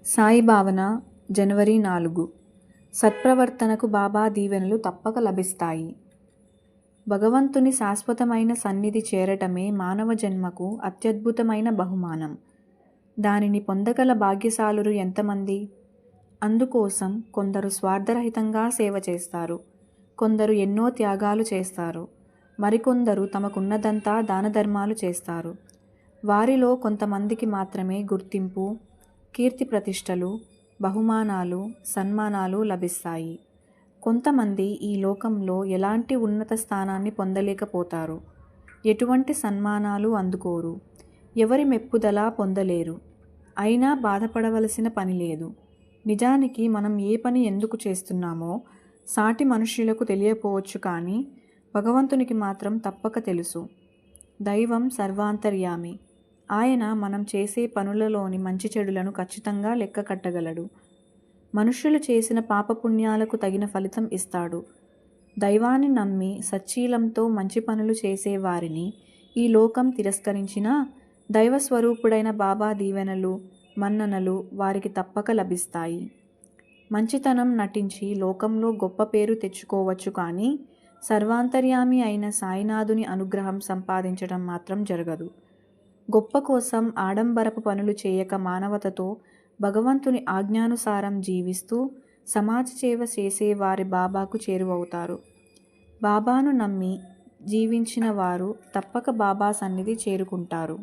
సాయి భావన జనవరి 4. సత్ప్రవర్తనకు బాబా దీవెనలు తప్పక లభిస్తాయి. భగవంతుని శాశ్వతమైన సన్నిధి చేరటమే మానవ జన్మకు అత్యద్భుతమైన బహుమానం. దానిని పొందగల భాగ్యశాలురు ఎంతమంది? అందుకోసం కొందరు స్వార్థరహితంగా సేవ చేస్తారు, కొందరు ఎన్నో త్యాగాలు చేస్తారు, మరికొందరు తమకున్నదంతా దానధర్మాలు చేస్తారు. వారిలో కొంతమందికి మాత్రమే గుర్తింపు, కీర్తి ప్రతిష్టలు, బహుమానాలు, సన్మానాలు లభిస్తాయి. కొంతమంది ఈ లోకంలో ఎలాంటి ఉన్నత స్థానాన్ని పొందలేకపోతారు, ఎటువంటి సన్మానాలు అందుకోరు, ఎవరి మెప్పుదల పొందలేరు. అయినా బాధపడవలసిన పని లేదు. నిజానికి మనం ఏ పని ఎందుకు చేస్తున్నామో సాటి మనుష్యులకు తెలియపోవచ్చు, కానీ భగవంతునికి మాత్రం తప్పక తెలుసు. దైవం సర్వాంతర్యామి. ఆయన మనం చేసే పనులలోని మంచి చెడులను ఖచ్చితంగా లెక్క కట్టగలడు. మనుష్యులు చేసిన పాపపుణ్యాలకు తగిన ఫలితం ఇస్తాడు. దైవాన్ని నమ్మి సచ్చీలంతో మంచి పనులు చేసే వారిని ఈ లోకం తిరస్కరించినా దైవస్వరూపుడైన బాబా దీవెనలు, మన్ననలు వారికి తప్పక లభిస్తాయి. మంచితనం నటించి లోకంలో గొప్ప పేరు తెచ్చుకోవచ్చు, కానీ సర్వాంతర్యామి అయిన సాయినాథుని అనుగ్రహం సంపాదించడం మాత్రం జరగదు. గొప్ప కోసం ఆడంబరపు పనులు చేయక మానవతతో భగవంతుని ఆజ్ఞానుసారం జీవిస్తూ సమాజ సేవ చేసే వారి బాబాకు చేరువవుతారు. బాబాను నమ్మి జీవించిన వారు తప్పక బాబా సన్నిధి చేరుకుంటారు.